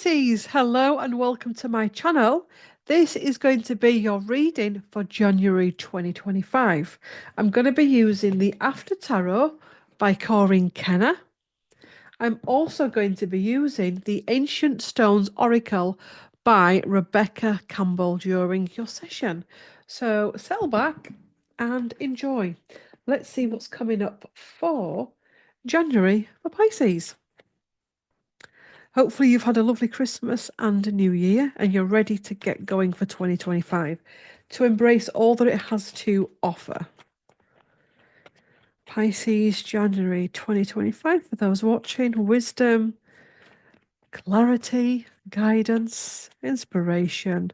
Pisces, hello and welcome to my channel. This is going to be your reading for January 2025. I'm going to be using the After Tarot by Corinne Kenner. I'm also going to be using the Ancient Stones Oracle by Rebecca Campbell during your session. So settle back and enjoy. Let's see what's coming up for January for Pisces. Hopefully you've had a lovely Christmas and a New Year and you're ready to get going for 2025 to embrace all that it has to offer. Pisces, January 2025, for those watching, wisdom, clarity, guidance, inspiration.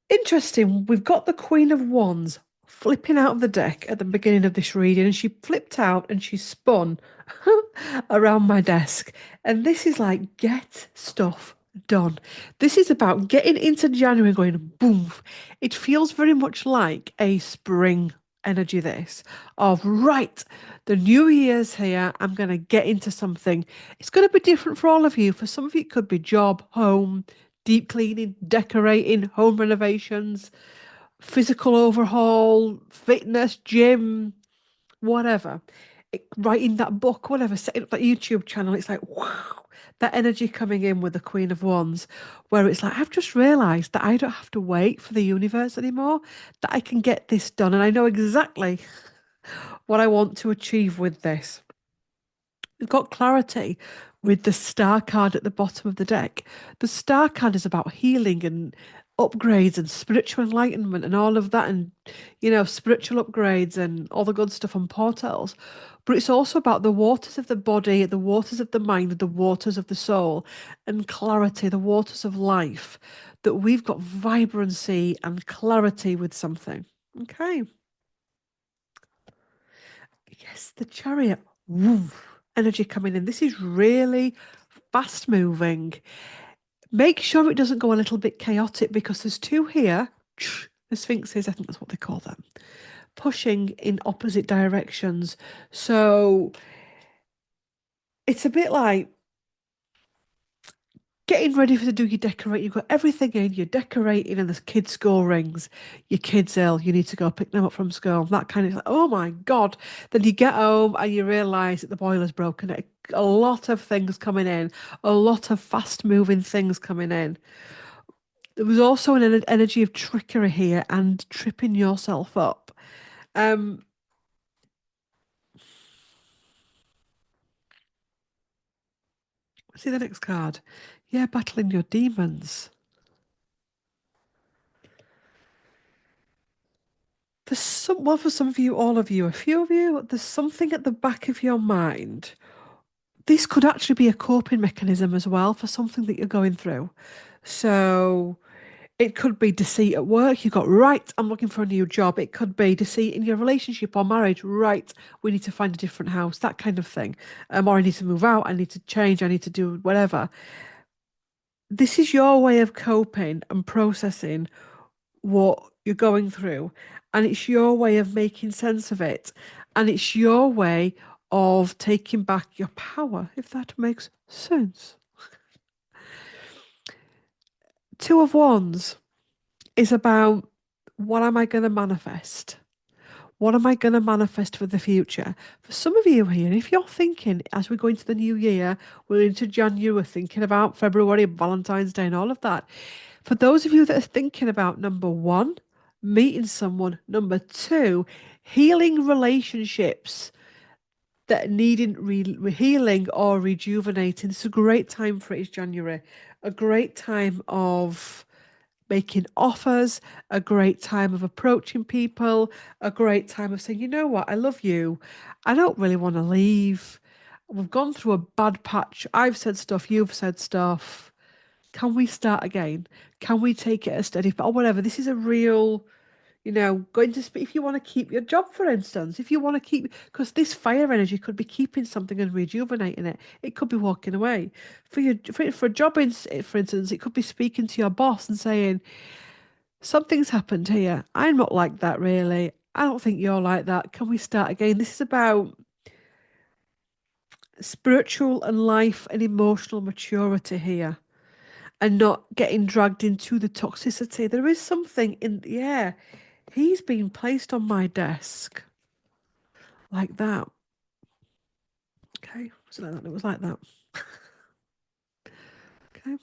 Interesting, we've got the Queen of Wands flipping out of the deck at the beginning of this reading, and she flipped out and she spun around my desk. And this is like, get stuff done. This is about getting into January going boom. It feels very much like a spring energy, this of right, the new year's here, I'm going to get into something. It's going to be different for all of you. For some of you, it could be job, home, deep cleaning, decorating, home renovations, physical overhaul, fitness, gym, whatever. Writing that book, whatever, setting up that YouTube channel. It's like, wow, that energy coming in with the Queen of Wands, where it's like, I've just realized that I don't have to wait for the universe anymore, that I can get this done. And I know exactly what I want to achieve with this. We've got clarity with the star card at the bottom of the deck. The star card is about healing and upgrades and spiritual enlightenment and all of that, and spiritual upgrades and all the good stuff on portals. But it's also about the waters of the body, the waters of the mind, the waters of the soul, and clarity, the waters of life, that we've got vibrancy and clarity with something. Okay. Yes, the chariot. Woof, energy coming in. This is really fast moving. Make sure it doesn't go a little bit chaotic because there's two here. The sphinxes, I think that's what they call them, pushing in opposite directions. So it's a bit like getting ready to do your decorate. You've got everything in, you're decorating, and the kids' school rings. Your kid's ill, you need to go pick them up from school. That kind of like, oh my God. Then you get home and you realise that the boiler's broken. A lot of things coming in, a lot of fast moving things coming in. There was also an energy of trickery here and tripping yourself up. Um, See the next card. Yeah, battling your demons. There's well, for some of you, all of you, a few of you, there's something at the back of your mind. This could actually be a coping mechanism as well for something that you're going through. So it could be deceit at work. You got, right, I'm looking for a new job. It could be deceit in your relationship or marriage. Right, we need to find a different house, that kind of thing. Or I need to move out. I need to change. I need to do whatever. This is your way of coping and processing what you're going through. And it's your way of making sense of it. And it's your way of taking back your power, if that makes sense. Two of Wands is about, what am I going to manifest? What am I going to manifest for the future? For some of you here, if you're thinking, as we go into the new year, we're into January, we're thinking about February, Valentine's Day, and all of that. For those of you that are thinking about number one, meeting someone, number two, healing relationships that needing healing or rejuvenating, it's a great time for it, is January. A great time of making offers, a great time of approaching people, a great time of saying, you know what, I love you. I don't really want to leave. We've gone through a bad patch. I've said stuff, you've said stuff. Can we start again? Can we take it a steady or whatever? This is a real, going to speak if you want to keep your job, for instance, if you want to keep, because this fire energy could be keeping something and rejuvenating it. It could be walking away. For a job, for instance, it could be speaking to your boss and saying, something's happened here. I'm not like that, really. I don't think you're like that. Can we start again? This is about spiritual and life and emotional maturity here, and not getting dragged into the toxicity. There is something in the air. He's been placed on my desk like that. Okay, was it like that? It was like that. Okay.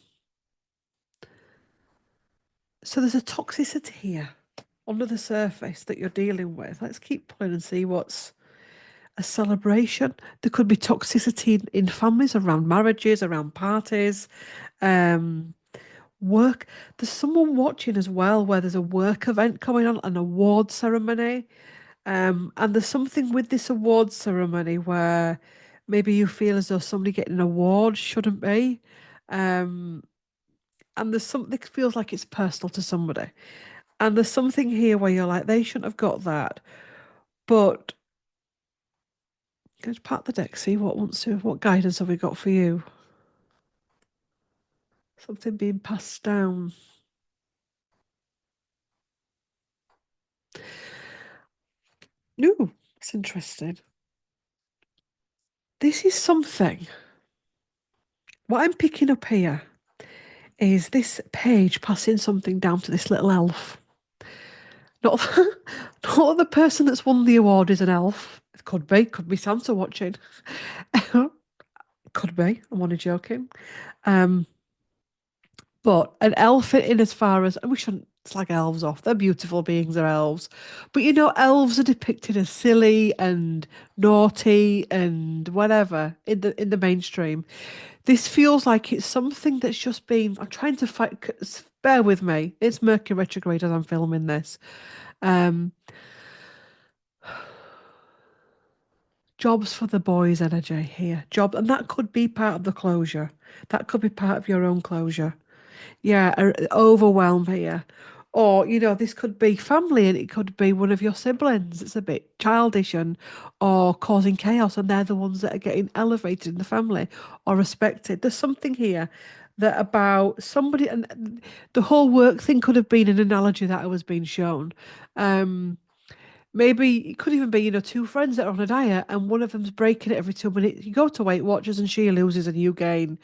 So there's a toxicity here under the surface that you're dealing with. Let's keep pulling and see what's a celebration. There could be toxicity in families, around marriages, around parties, um, work. There's someone watching as well where there's a work event going on, an award ceremony. And there's something with this award ceremony where maybe you feel as though somebody getting an award shouldn't be. Um, and there's something that feels like it's personal to somebody. And there's something here where you're like, they shouldn't have got that. But let's part the deck, see what guidance have we got for you? Something being passed down. Ooh, it's interesting. This is something. What I'm picking up here is this page passing something down to this little elf. Not, not the person that's won the award is an elf. It could be Santa watching. Could be. I'm only joking. Um, but an elf in as far as, and we shouldn't slag elves off. They're beautiful beings, they're elves. But elves are depicted as silly and naughty and whatever in the mainstream. This feels like it's something that's just been. I'm trying to fight. Bear with me. It's Mercury retrograde as I'm filming this. Um, Jobs for the boys energy here. Job, and that could be part of the closure. That could be part of your own closure. Yeah, overwhelm here. Or, this could be family and it could be one of your siblings. It's a bit childish and or causing chaos, and they're the ones that are getting elevated in the family or respected. There's something here that about somebody, and the whole work thing could have been an analogy that I was being shown. Maybe it could even be, two friends that are on a diet and one of them's breaking it every 2 minutes. You go to Weight Watchers and she loses and you gain.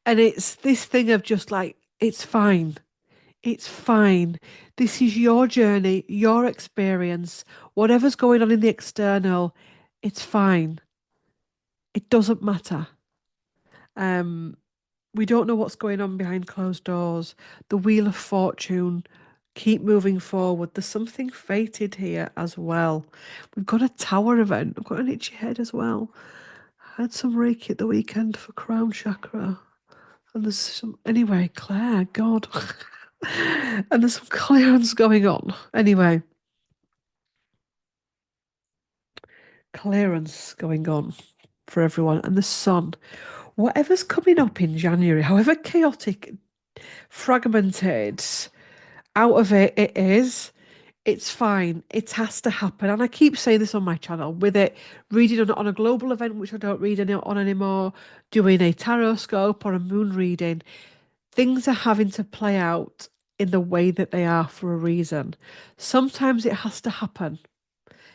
And it's this thing of just like, it's fine. It's fine. This is your journey, your experience. Whatever's going on in the external, it's fine. It doesn't matter. Um, we don't know what's going on behind closed doors. The Wheel of Fortune. Keep moving forward. There's something fated here as well. We've got a tower event. I've got an itchy head as well. I had some Reiki at the weekend for crown chakra. And there's some, anyway, Claire, God. And there's some clearance going on. Anyway, clearance going on for everyone. And the sun, whatever's coming up in January, however chaotic, fragmented, out of it is, it's fine. It has to happen. And I keep saying this on my channel with it, reading on a global event, which I don't read on anymore, doing a tarot scope or a moon reading. Things are having to play out in the way that they are for a reason. Sometimes it has to happen.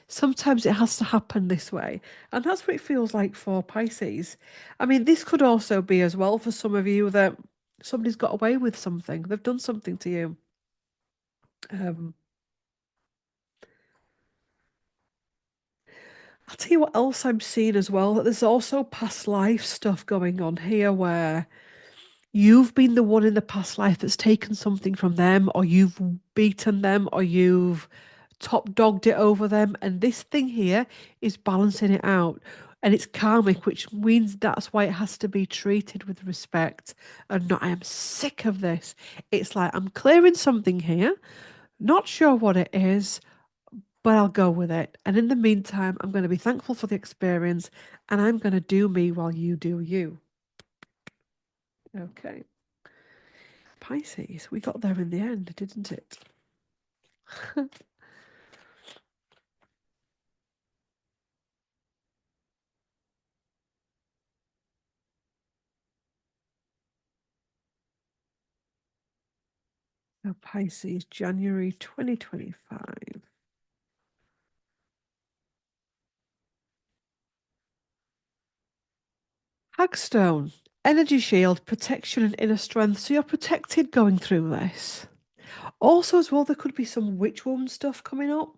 Sometimes it has to happen this way. And that's what it feels like for Pisces. I mean, this could also be as well for some of you that somebody's got away with something. They've done something to you. Um, I'll tell you what else I'm seeing as well. That there's also past life stuff going on here where you've been the one in the past life that's taken something from them, or you've beaten them, or you've top dogged it over them. And this thing here is balancing it out. And it's karmic, which means that's why it has to be treated with respect and not, I am sick of this. It's like, I'm clearing something here, not sure what it is, but I'll go with it. And in the meantime, I'm going to be thankful for the experience and I'm going to do me while you do you. Okay. Pisces, we got there in the end, didn't it? So Pisces, January 2025. Hagstone, energy shield, protection and inner strength. So you're protected going through this. Also, as well, there could be some witch wound stuff coming up.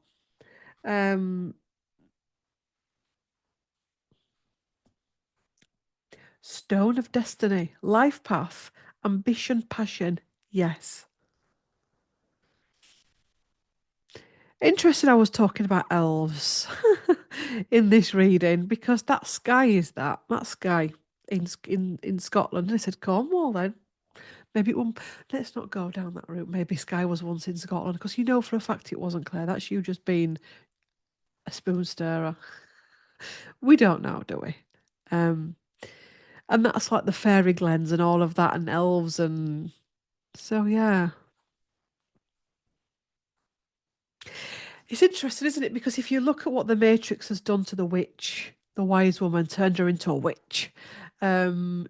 Stone of destiny, life path, ambition, passion. Yes. Interesting, I was talking about elves in this reading because that sky is that sky in Scotland. And I said Cornwall then. Maybe it won't. Let's not go down that route. Maybe Skye was once in Scotland because you know for a fact it wasn't, Claire. That's you just being a spoon stirrer. We don't know, do we? Um, and that's like the fairy glens and all of that, and elves, and so yeah. It's interesting, isn't it? Because if you look at what the Matrix has done to the witch, the wise woman turned her into a witch. Um,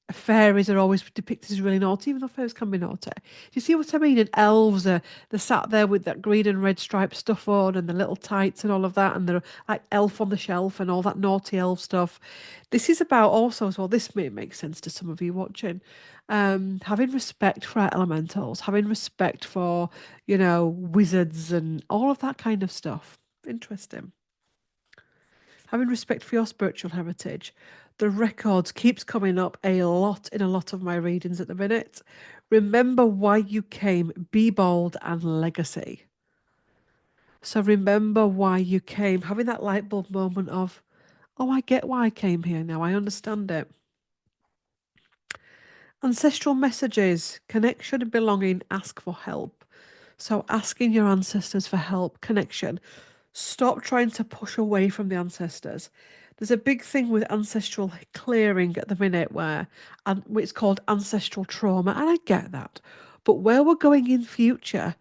Fairies are always depicted as really naughty, even though fairies can be naughty. Do you see what I mean? And elves are they're sat there with that green and red striped stuff on and the little tights and all of that, and they're like elf on the shelf and all that naughty elf stuff. This is about also as well, this may make sense to some of you watching. Having respect for our elementals, having respect for, wizards and all of that kind of stuff. Interesting. Having respect for your spiritual heritage. The records keeps coming up a lot in a lot of my readings at the minute. Remember why you came, be bold and legacy. So remember why you came, having that light bulb moment of, oh, I get why I came here now, I understand it. Ancestral messages, connection and belonging, ask for help. So asking your ancestors for help, connection. Stop trying to push away from the ancestors. There's a big thing with ancestral clearing at the minute where it's called ancestral trauma, and I get that. But where we're going in future,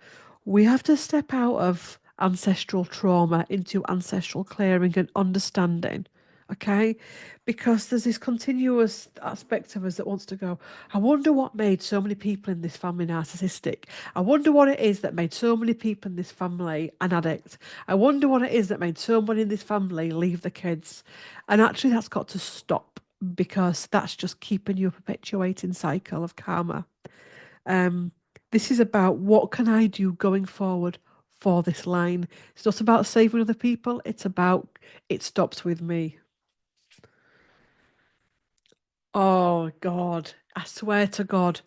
we have to step out of ancestral trauma into ancestral clearing and understanding. Okay? Because there's this continuous aspect of us that wants to go, I wonder what made so many people in this family narcissistic. I wonder what it is that made so many people in this family an addict. I wonder what it is that made someone in this family leave the kids. And actually, that's got to stop because that's just keeping you a perpetuating cycle of karma. Um, this is about what can I do going forward for this line. It's not about saving other people. It's about it stops with me. Oh God, I swear to God,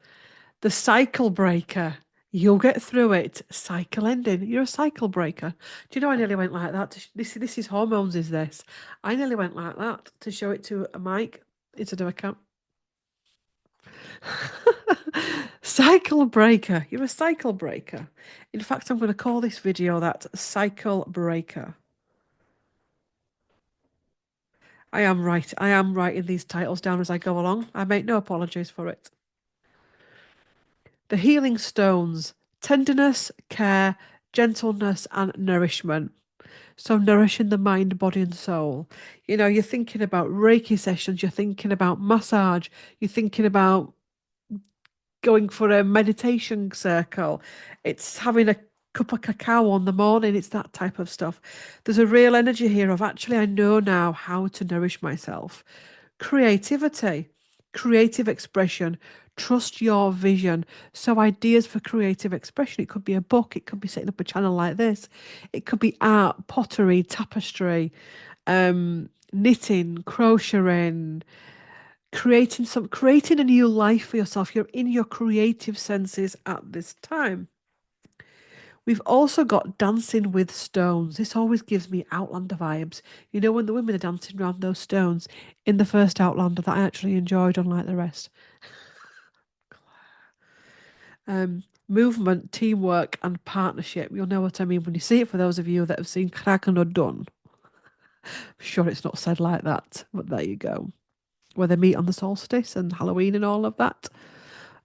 the cycle breaker. You'll get through it. Cycle ending. You're a cycle breaker. Do you know I nearly went like that? This is hormones. Is this? I nearly went like that to show it to a mic instead of a cam. Cycle breaker. You're a cycle breaker. In fact, I'm going to call this video that cycle breaker. I am right. I am writing these titles down as I go along. I make no apologies for it. The healing stones, tenderness, care, gentleness, and nourishment. So, nourishing the mind, body, and soul. You're thinking about Reiki sessions, you're thinking about massage, you're thinking about going for a meditation circle. It's having a cup of cacao on the morning. It's that type of stuff. There's a real energy here of actually, I know now how to nourish myself. Creativity, creative expression. Trust your vision. So, ideas for creative expression. It could be a book, it could be setting up a channel like this, it could be art, pottery, tapestry, knitting, crocheting, creating a new life for yourself. You're in your creative senses at this time. We've also got dancing with stones. This always gives me Outlander vibes. When the women are dancing around those stones in the first Outlander that I actually enjoyed, unlike the rest. Movement, teamwork, and partnership. You'll know what I mean when you see it. For those of you that have seen Kraken or Done, I'm sure it's not said like that, but there you go. Where they meet on the solstice and Halloween and all of that.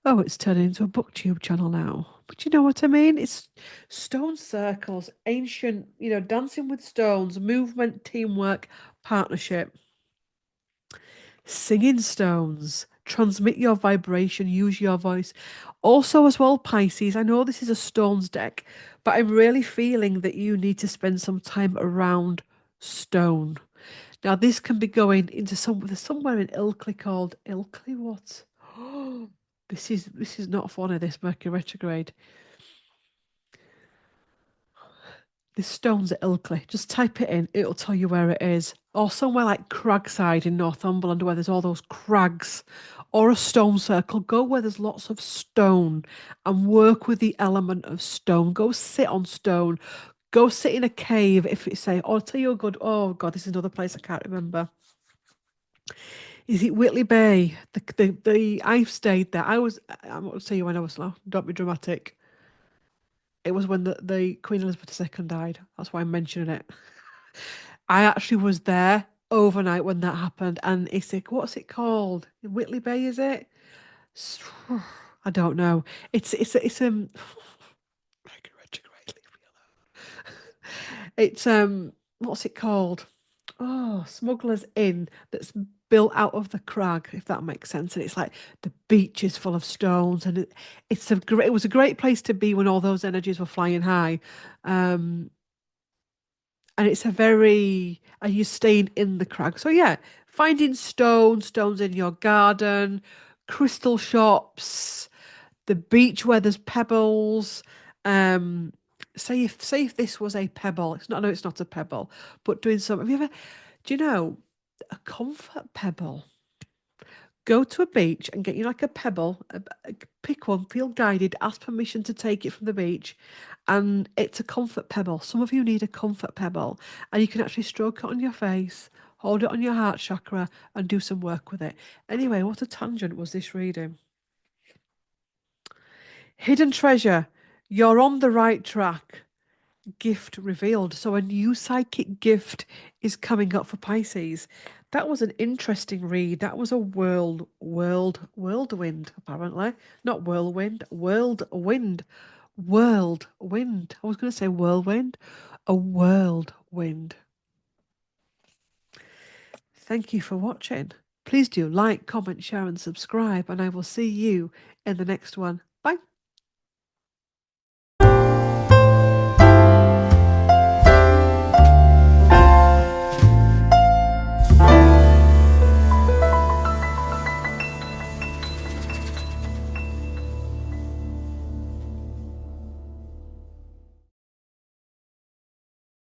Oh, it's turning into a booktube channel now. But you know what I mean? It's stone circles, ancient, dancing with stones, movement, teamwork, partnership. Singing stones, transmit your vibration, use your voice. Also, as well, Pisces, I know this is a stones deck, but I'm really feeling that you need to spend some time around stone. Now, this can be going into there's somewhere in Ilkley called Ilkley what? This is not funny, this Mercury retrograde. This stone's at Ilkley. Just type it in, it'll tell you where it is. Or somewhere like Cragside in Northumberland where there's all those crags. Or a stone circle. Go where there's lots of stone and work with the element of stone. Go sit on stone. Go sit in a cave if it's say, oh, I'll tell you a good, oh God, this is another place I can't remember. Is it Whitley Bay? I've stayed there. I'm not to tell you when I was, don't be dramatic. It was when the Queen Elizabeth II died. That's why I'm mentioning it. I actually was there overnight when that happened, and it's like, what's it called? Whitley Bay, is it? I don't know. It's retrograde. It's what's it called? Oh, Smuggler's Inn that's built out of the crag, if that makes sense. And it's like the beach is full of stones, and it was a great place to be when all those energies were flying high. Um, and it's a very and you're staying in the crag. So yeah, finding stones in your garden, crystal shops, the beach where there's pebbles. Um, say if this was a pebble, it's not. No, it's not a pebble. But doing some. Have you ever? Do you know a comfort pebble? Go to a beach and get you like a pebble, pick one, feel guided, ask permission to take it from the beach. And it's a comfort pebble. Some of you need a comfort pebble, and you can actually stroke it on your face, hold it on your heart chakra, and do some work with it. Anyway, what a tangent was this reading? Hidden treasure. You're on the right track. Gift revealed. So a new psychic gift is coming up for Pisces. That was an interesting read. That was a whirlwind, apparently. Not whirlwind, whirlwind. I was going to say whirlwind, a whirlwind. Thank you for watching. Please do like, comment, share, and subscribe, and I will see you in the next one. Bye.